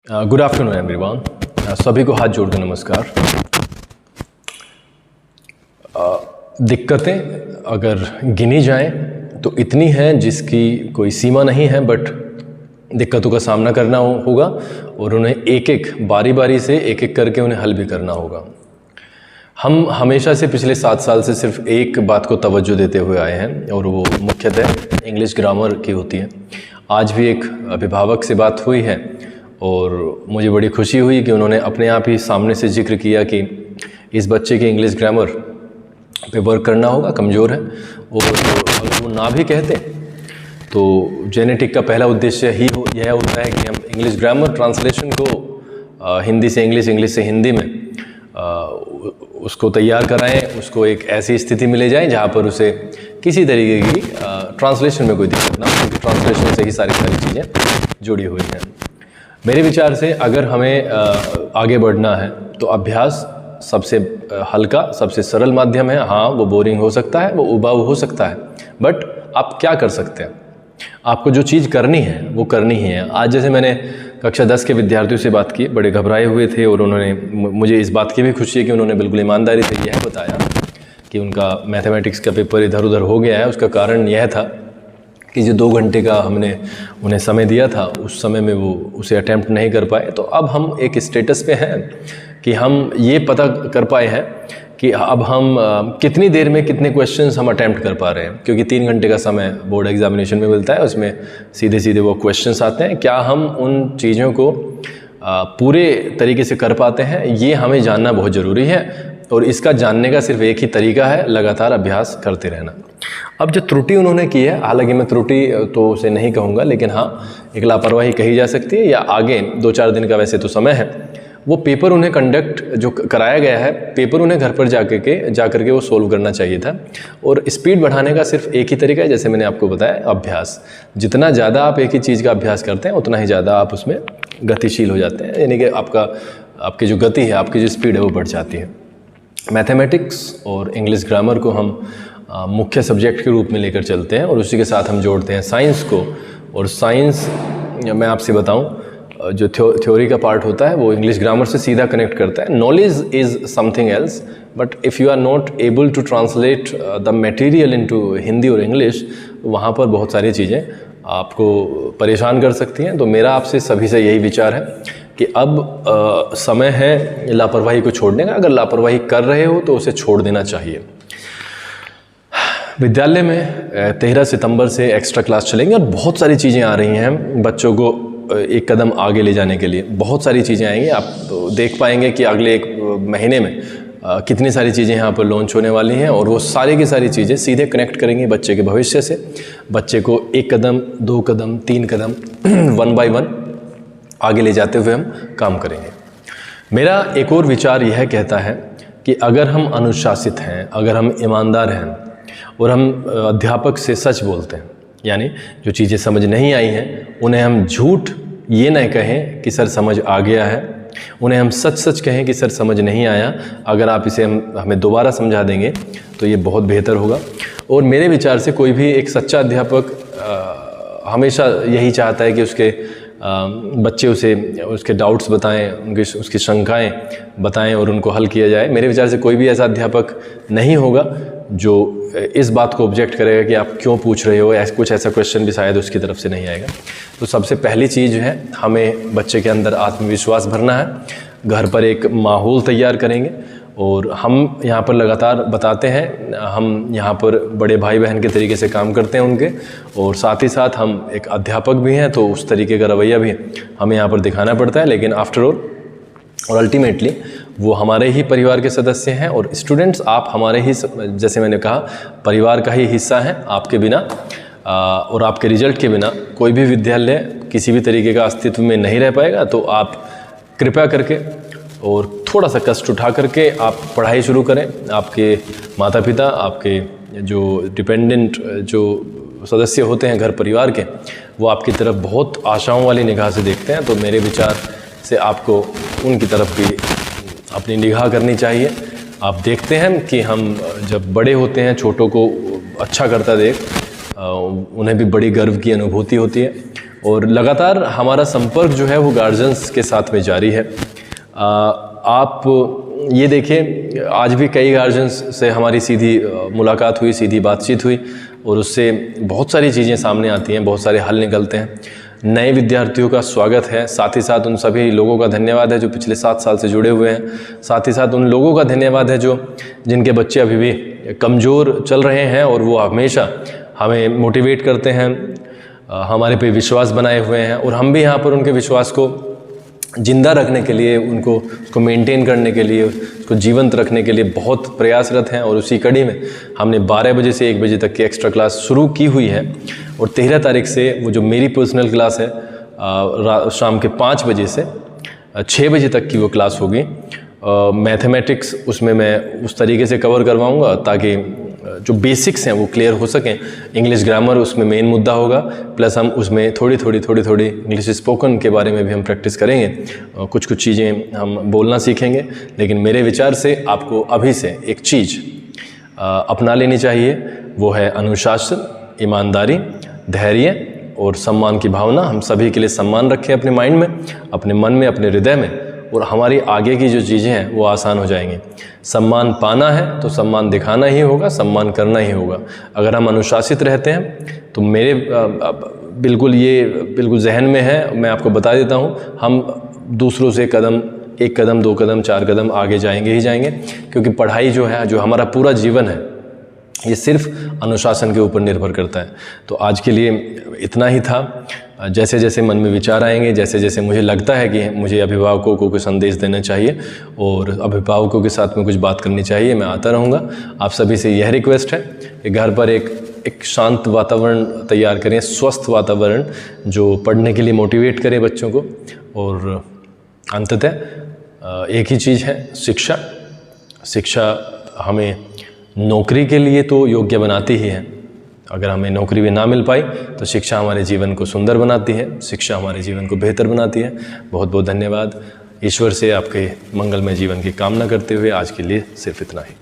Good afternoon everyone. सभी को हाथ जोड़ के नमस्कार। दिक्कतें अगर गिनी जाएं तो इतनी हैं जिसकी कोई सीमा नहीं है, बट दिक्कतों का सामना करना होगा और उन्हें एक एक बारी बारी से एक एक करके उन्हें हल भी करना होगा। हम हमेशा से पिछले 7 साल से सिर्फ एक बात को तवज्जो देते हुए आए हैं और वो मुख्यतः इंग्लिश ग्रामर की होती है। आज भी एक अभिभावक से बात हुई है और मुझे बड़ी खुशी हुई कि उन्होंने अपने आप ही सामने से जिक्र किया कि इस बच्चे के इंग्लिश ग्रामर पे वर्क करना होगा, कमज़ोर है। और अगर वो ना भी कहते तो जेनेटिक का पहला उद्देश्य ही यह होता है कि हम इंग्लिश ग्रामर ट्रांसलेशन को हिंदी से इंग्लिश, इंग्लिश से हिंदी में उसको तैयार कराएं, उसको एक ऐसी स्थिति में ले जाएं जहाँ पर उसे किसी तरीके की ट्रांसलेशन में कोई दिक्कत ना हो, क्योंकि ट्रांसलेशन से ही सारी चीज़ें जुड़ी हुई हैं। मेरे विचार से अगर हमें आगे बढ़ना है तो अभ्यास सबसे हल्का, सबसे सरल माध्यम है। हाँ, वो बोरिंग हो सकता है, वो उबाऊ हो सकता है, बट आप क्या कर सकते हैं? आपको जो चीज़ करनी है वो करनी ही है। आज जैसे मैंने कक्षा 10 के विद्यार्थियों से बात की, बड़े घबराए हुए थे और उन्होंने, मुझे इस बात की भी खुशी है कि उन्होंने बिल्कुल ईमानदारी से यह बताया कि उनका मैथमेटिक्स का पेपर इधर उधर हो गया है। उसका कारण यह था कि जो 2 घंटे का हमने उन्हें समय दिया था, उस समय में वो उसे अटैम्प्ट नहीं कर पाए। तो अब हम एक स्टेटस पे हैं कि हम ये पता कर पाए हैं कि अब हम कितनी देर में कितने क्वेश्चंस हम अटैम्प्ट कर पा रहे हैं, क्योंकि 3 घंटे का समय बोर्ड एग्जामिनेशन में मिलता है। उसमें सीधे सीधे वो क्वेश्चंस आते हैं। क्या हम उन चीज़ों को पूरे तरीके से कर पाते हैं, ये हमें जानना बहुत ज़रूरी है। और इसका जानने का सिर्फ एक ही तरीका है, लगातार अभ्यास करते रहना। अब जो त्रुटि उन्होंने की है, हालांकि मैं त्रुटि तो उसे नहीं कहूँगा, लेकिन हाँ, एक लापरवाही कही जा सकती है, या आगे 2-4 दिन का वैसे तो समय है। वो पेपर उन्हें कंडक्ट जो कराया गया है, पेपर उन्हें घर पर जा करके वो सोल्व करना चाहिए था। और स्पीड बढ़ाने का सिर्फ एक ही तरीका है, जैसे मैंने आपको बताया, अभ्यास। जितना ज़्यादा आप एक ही चीज़ का अभ्यास करते हैं, उतना ही ज़्यादा आप उसमें गतिशील हो जाते हैं, यानी कि आपकी जो गति है, आपकी जो स्पीड है, वो बढ़ जाती है। मैथमेटिक्स और इंग्लिश ग्रामर को हम मुख्य सब्जेक्ट के रूप में लेकर चलते हैं और उसी के साथ हम जोड़ते हैं साइंस को। और साइंस, मैं आपसे बताऊं, जो थ्योरी का पार्ट होता है वो इंग्लिश ग्रामर से सीधा कनेक्ट करता है। Knowledge is something else, but if you are not able to translate the material into Hindi और इंग्लिश, वहाँ पर बहुत सारी चीज़ें आपको परेशान कर सकती हैं। तो मेरा आपसे सभी से यही विचार है कि अब समय है लापरवाही को छोड़ने का। अगर लापरवाही कर रहे हो तो उसे छोड़ देना चाहिए। विद्यालय में 13 सितंबर से एक्स्ट्रा क्लास चलेंगे और बहुत सारी चीज़ें आ रही हैं बच्चों को एक कदम आगे ले जाने के लिए। बहुत सारी चीज़ें आएंगी, आप देख पाएंगे कि अगले 1 महीने में कितनी सारी चीज़ें यहाँ पर लॉन्च होने वाली हैं। और वो सारी की सारी चीज़ें सीधे कनेक्ट करेंगी बच्चे के भविष्य से। बच्चे को 1 कदम, 2 कदम, 3 कदम 1 बाय 1 आगे ले जाते हुए हम काम करेंगे। मेरा एक और विचार यह कहता है कि अगर हम अनुशासित हैं, अगर हम ईमानदार हैं और हम अध्यापक से सच बोलते हैं, यानी जो चीज़ें समझ नहीं आई हैं उन्हें हम झूठ ये न कहें कि सर समझ आ गया है, उन्हें हम सच सच कहें कि सर समझ नहीं आया, अगर आप इसे हमें दोबारा समझा देंगे तो ये बहुत बेहतर होगा। और मेरे विचार से कोई भी एक सच्चा अध्यापक हमेशा यही चाहता है कि उसके बच्चे उसके डाउट्स बताएं, उसकी शंकाएं बताएं और उनको हल किया जाए। मेरे विचार से कोई भी ऐसा अध्यापक नहीं होगा जो इस बात को ऑब्जेक्ट करेगा कि आप क्यों पूछ रहे हो, कुछ ऐसा क्वेश्चन भी शायद उसकी तरफ से नहीं आएगा। तो सबसे पहली चीज़ जो है, हमें बच्चे के अंदर आत्मविश्वास भरना है। घर पर एक माहौल तैयार करेंगे और हम यहाँ पर लगातार बताते हैं, हम यहाँ पर बड़े भाई बहन के तरीके से काम करते हैं उनके, और साथ ही साथ हम एक अध्यापक भी हैं, तो उस तरीके का रवैया भी हमें यहाँ पर दिखाना पड़ता है। लेकिन आफ्टर ऑल और अल्टीमेटली वो हमारे ही परिवार के सदस्य हैं और स्टूडेंट्स आप हमारे ही, जैसे मैंने कहा, परिवार का ही हिस्सा हैं। आपके बिना और आपके रिजल्ट के बिना कोई भी विद्यालय किसी भी तरीके का अस्तित्व में नहीं रह पाएगा। तो आप कृपया करके और थोड़ा सा कष्ट उठा करके आप पढ़ाई शुरू करें। आपके माता पिता, आपके जो डिपेंडेंट जो सदस्य होते हैं घर परिवार के, वो आपकी तरफ बहुत आशाओं वाली निगाह से देखते हैं। तो मेरे विचार से आपको उनकी तरफ भी अपनी निगाह करनी चाहिए। आप देखते हैं कि हम जब बड़े होते हैं, छोटों को अच्छा करता देख उन्हें भी बड़ी गर्व की अनुभूति होती है और लगातार हमारा संपर्क जो है वो गार्जियंस के साथ में जारी है। आप ये देखिए, आज भी कई गार्जियंस से हमारी सीधी मुलाकात हुई, सीधी बातचीत हुई और उससे बहुत सारी चीज़ें सामने आती हैं, बहुत सारे हल निकलते हैं। नए विद्यार्थियों का स्वागत है, साथ ही साथ उन सभी लोगों का धन्यवाद है जो पिछले 7 साल से जुड़े हुए हैं। साथ ही साथ उन लोगों का धन्यवाद है जिनके बच्चे अभी भी कमज़ोर चल रहे हैं और वो हमेशा हमें मोटिवेट करते हैं, हमारे पे विश्वास बनाए हुए हैं और हम भी यहाँ पर उनके विश्वास को जिंदा रखने के लिए, उसको मेंटेन करने के लिए, उसको जीवंत रखने के लिए बहुत प्रयासरत हैं। और उसी कड़ी में हमने 12 बजे से 1 बजे तक की एक्स्ट्रा क्लास शुरू की हुई है और 13 तारीख से वो जो मेरी पर्सनल क्लास है शाम के 5 बजे से 6 बजे तक की वो क्लास होगी। मैथमेटिक्स उसमें मैं उस तरीके से कवर करवाऊँगा ताकि जो बेसिक्स हैं वो क्लियर हो सकें। इंग्लिश ग्रामर उसमें मेन मुद्दा होगा, प्लस हम उसमें थोड़ी थोड़ी इंग्लिश स्पोकन के बारे में भी हम प्रैक्टिस करेंगे। कुछ चीज़ें हम बोलना सीखेंगे, लेकिन मेरे विचार से आपको अभी से एक चीज़ अपना लेनी चाहिए, वो है अनुशासन, ईमानदारी, धैर्य और सम्मान की भावना। हम सभी के लिए सम्मान रखें अपने माइंड में, अपने मन में, अपने हृदय में, और हमारी आगे की जो चीज़ें हैं वो आसान हो जाएंगी। सम्मान पाना है तो सम्मान दिखाना ही होगा, सम्मान करना ही होगा। अगर हम अनुशासित रहते हैं तो मेरे बिल्कुल जहन में है, मैं आपको बता देता हूँ, हम दूसरों से 1 कदम 2 कदम 4 कदम आगे जाएंगे ही जाएंगे। क्योंकि पढ़ाई जो है, जो हमारा पूरा जीवन है, ये सिर्फ अनुशासन के ऊपर निर्भर करता है। तो आज के लिए इतना ही था। जैसे जैसे मन में विचार आएंगे, जैसे जैसे मुझे लगता है कि मुझे अभिभावकों को कोई संदेश देना चाहिए और अभिभावकों के साथ में कुछ बात करनी चाहिए, मैं आता रहूँगा। आप सभी से यह रिक्वेस्ट है कि घर पर एक शांत वातावरण तैयार करें, स्वस्थ वातावरण जो पढ़ने के लिए मोटिवेट करे बच्चों को। और अंततः एक ही चीज़ है, शिक्षा हमें नौकरी के लिए तो योग्य बनाती ही है। अगर हमें नौकरी भी ना मिल पाई तो शिक्षा हमारे जीवन को सुंदर बनाती है, शिक्षा हमारे जीवन को बेहतर बनाती है। बहुत बहुत धन्यवाद। ईश्वर से आपके मंगलमय जीवन की कामना करते हुए आज के लिए सिर्फ इतना ही।